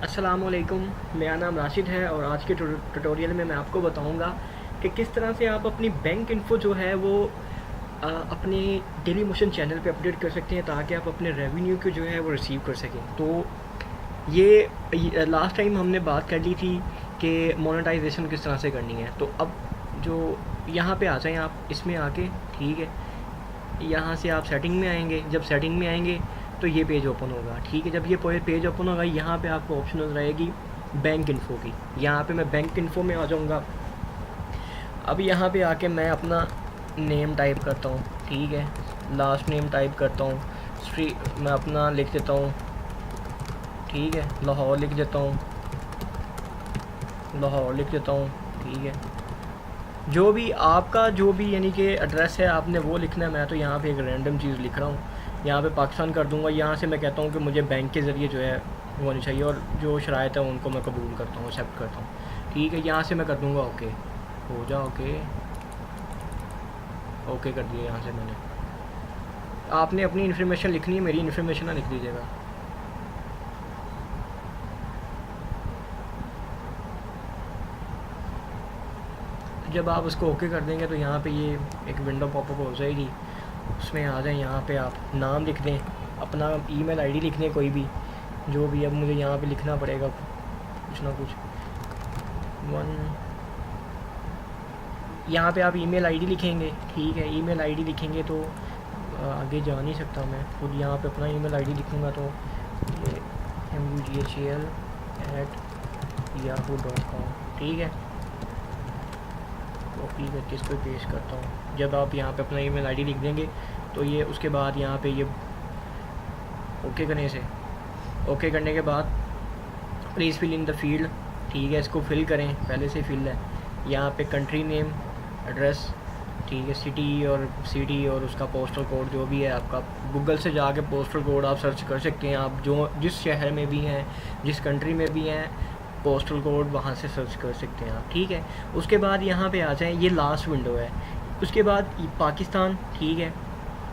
अस्सलामुअलैकुम। मेरा नाम राशिद है और आज के ट्यूटोरियल में मैं आपको बताऊंगा कि किस तरह से आप अपनी बैंक इन्फो जो है वो अपने डेली मोशन चैनल पे अपडेट कर सकते हैं ताकि आप अपने रेवेन्यू को जो है वो रिसीव कर सकें। तो ये लास्ट टाइम हमने बात कर ली थी कि मोनेटाइजेशन किस तरह से करनी है। तो अब जो यहाँ पे आ जाएँ आप इसमें आके, ठीक है, यहाँ से आप सेटिंग में आएंगे। जब सेटिंग में आएंगे तो ये पेज ओपन होगा, ठीक है। जब ये पेज ओपन होगा यहाँ पे आपको ऑप्शन नजर आएगी बैंक इन्फो की। यहाँ पे मैं बैंक इन्फो में आ जाऊँगा। अब यहाँ पे आके मैं अपना नेम टाइप करता हूँ, ठीक है, लास्ट नेम टाइप करता हूँ, स्ट्रीट मैं अपना लिख देता हूँ, ठीक है, लाहौर लिख देता हूँ, लाहौर लिख देता हूँ, ठीक है। जो भी आपका जो भी यानी कि एड्रेस है आपने वो लिखना है। मैं तो यहाँ पे एक रैंडम चीज़ लिख रहा हूँ, यहाँ पे पाकिस्तान कर दूँगा। यहाँ से मैं कहता हूँ कि मुझे बैंक के ज़रिए जो है वो होनी चाहिए और जो शराइत है उनको मैं कबूल करता हूँ, एक्सेप्ट करता हूँ, ठीक है। यहाँ से मैं कर दूँगा ओके, हो जा ओके, ओके कर दिया। यहाँ से मैंने, आपने अपनी इन्फॉर्मेशन लिखनी है, मेरी इन्फॉर्मेशन ना लिख दीजिएगा। जब आप उसको ओके कर देंगे तो यहाँ पे ये एक विंडो पॉपअप हो जाएगी, उसमें आ जाए। यहाँ पे आप नाम लिख दें, अपना ईमेल आईडी लिख दें, कोई भी जो भी। अब मुझे यहाँ पे लिखना पड़ेगा कुछ ना कुछ यहाँ पे आप ईमेल आईडी लिखेंगे, ठीक है। ईमेल आईडी लिखेंगे तो आगे जा नहीं सकता मैं खुद। यहाँ पे अपना ईमेल आईडी लिखूँगा तो ये mughl@yahoo.com, ठीक है। कॉपी करके इसको पेस्ट करता हूँ। जब आप यहाँ पे अपना ईमेल आईडी लिख देंगे तो ये उसके बाद यहाँ पे ये ओके करने से, ओके करने के बाद please fill in the field, ठीक है, इसको फिल करें, पहले से फिल है। यहाँ पे कंट्री नेम, एड्रेस, ठीक है, सिटी और उसका पोस्टल कोड जो भी है आपका। गूगल से जाके पोस्टल कोड आप सर्च कर सकते हैं। आप जो जिस शहर में भी हैं, जिस कंट्री में भी हैं, पोस्टल कोड वहाँ से सर्च कर सकते हैं आप, ठीक है। उसके बाद यहाँ पे आ जाएं, ये लास्ट विंडो है। उसके बाद पाकिस्तान, ठीक है,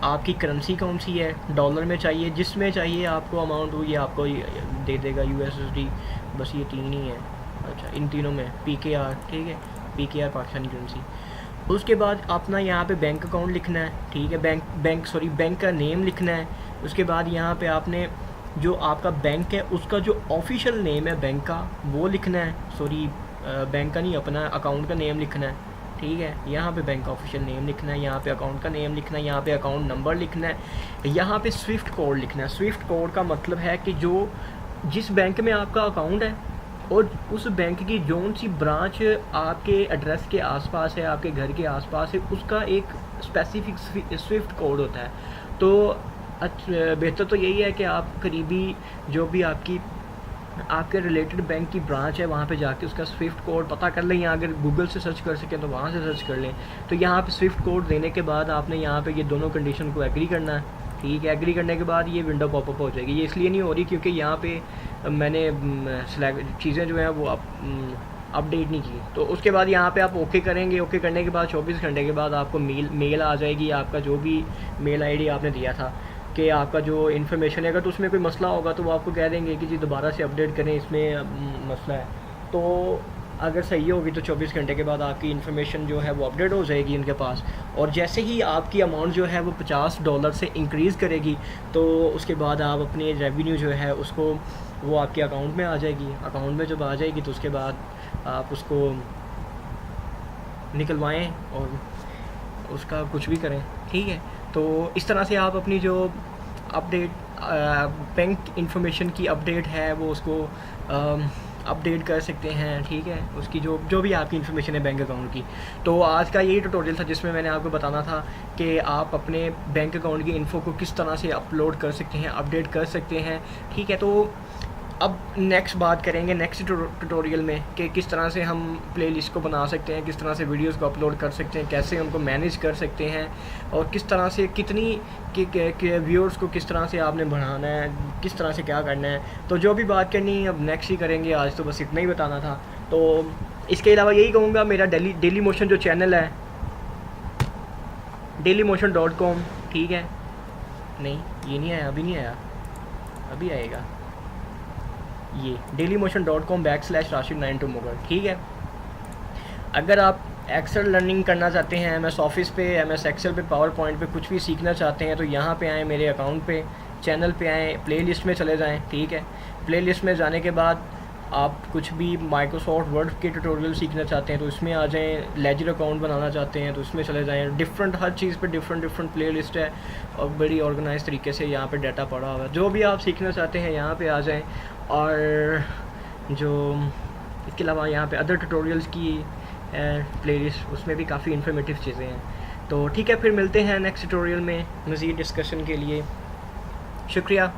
आपकी करेंसी कौन सी है, डॉलर में चाहिए, जिसमें चाहिए आपको अमाउंट वो ये आपको दे देगा। USSD, बस ये 3 ही है। अच्छा, इन तीनों में PKR, ठीक है, PKR पाकिस्तानी करेंसी। उसके बाद अपना यहाँ पे बैंक अकाउंट लिखना है, ठीक है, बैंक का नेम लिखना है। उसके बाद यहाँ पे आपने जो आपका बैंक है उसका जो ऑफिशियल नेम है बैंक का वो लिखना है। बैंक का नहीं, अपना अकाउंट का नेम लिखना है, ठीक है। यहाँ पे बैंक का ऑफिशियल नेम लिखना है, यहाँ पे अकाउंट का नेम लिखना है, यहाँ पे अकाउंट नंबर लिखना है, यहाँ पे स्विफ्ट कोड लिखना है। स्विफ्ट कोड का मतलब है कि जो जिस बैंक में आपका अकाउंट है और उस बैंक की जौन सी ब्रांच आपके एड्रेस के आसपास है, आपके घर के आसपास है, उसका एक स्पेसिफिक स्विफ्ट कोड होता है। तो बेहतर तो यही है कि आप करीबी जो भी आपके रिलेटेड बैंक की ब्रांच है वहाँ पे जाके उसका स्विफ्ट कोड पता कर लें, या अगर गूगल से सर्च कर सकें तो वहाँ से सर्च कर लें। तो यहाँ पे स्विफ्ट कोड देने के बाद आपने यहाँ पे ये दोनों कंडीशन को एग्री करना है, ठीक है। एग्री करने के बाद ये विंडो पॉपअप हो जाएगी। ये इसलिए नहीं हो रही क्योंकि यहाँ पे मैंने चीज़ें जो हैं वो अपडेट नहीं की। तो उसके बाद यहाँ पे आप ओके करेंगे। ओके करने के बाद 24 घंटे के बाद आपको मेल आ जाएगी। आपका जो भी मेल आईडी आपने दिया था कि आपका जो इन्फॉर्मेशन है, अगर तो उसमें कोई मसला होगा तो वो आपको कह देंगे कि जी दोबारा से अपडेट करें, इसमें मसला है। तो अगर सही होगी तो 24 घंटे के बाद आपकी इन्फॉर्मेशन जो है वो अपडेट हो जाएगी उनके पास। और जैसे ही आपकी अमाउंट जो है वो $50 से इंक्रीज़ करेगी तो उसके बाद आप अपने रेवेन्यू जो है उसको वो आपके अकाउंट में आ जाएगी। अकाउंट में जब आ जाएगी तो उसके बाद आप उसको निकलवाएं और उसका कुछ भी करें, ठीक है। तो इस तरह से आप अपनी जो अपडेट बैंक इंफॉर्मेशन की अपडेट है वो उसको अपडेट कर सकते हैं, ठीक है। उसकी जो भी आपकी इन्फॉर्मेशन है बैंक अकाउंट की। तो आज का यही ट्यूटोरियल था जिसमें मैंने आपको बताना था कि आप अपने बैंक अकाउंट की इन्फो को किस तरह से अपलोड कर सकते हैं, अपडेट कर सकते हैं, ठीक है। तो अब नेक्स्ट बात करेंगे नेक्स्ट ट्यूटोरियल में कि किस तरह से हम प्लेलिस्ट को बना सकते हैं, किस तरह से वीडियोस को अपलोड कर सकते हैं, कैसे उनको मैनेज कर सकते हैं और किस तरह से कितनी व्यूअर्स को किस तरह से आपने बढ़ाना है, किस तरह से क्या करना है। तो जो भी बात करनी है अब नेक्स्ट ही करेंगे। आज तो बस इतना ही बताना था। तो इसके अलावा यही कहूँगा, मेरा डेली मोशन जो चैनल है dailymotion.com, ठीक है। नहीं, ये नहीं आया, अभी नहीं आया, अभी आएगा। ये dailymotion.com/Rashid92 मुगर, ठीक है। अगर आप एक्सेल लर्निंग करना चाहते हैं, MS ऑफिस पे, MS एक्सेल पे, पावर पॉइंट पे कुछ भी सीखना चाहते हैं, तो यहाँ पे आएँ, मेरे अकाउंट पे, चैनल पे आएँ, प्लेलिस्ट में चले जाएँ, ठीक है। प्लेलिस्ट में जाने के बाद आप कुछ भी माइक्रोसॉफ्ट वर्ड के ट्यूटोरियल सीखना चाहते हैं तो इसमें आ जाएँ, लेजर अकाउंट बनाना चाहते हैं तो इसमें चले जाएँ। डिफरेंट हर चीज़ पे डिफरेंट प्लेलिस्ट है और बड़ी ऑर्गेनाइज तरीके से यहाँ पे डाटा पड़ा हुआ है। जो भी आप सीखना चाहते हैं यहाँ पे आ जाएँ। और जो इसके अलावा यहाँ पे अदर ट्यूटोरियल्स की प्लेलिस्ट, उसमें भी काफ़ी इन्फॉर्मेटिव चीज़ें हैं। तो ठीक है, फिर मिलते हैं नेक्स्ट ट्यूटोरियल में मज़ीद डिस्कशन के लिए। शुक्रिया।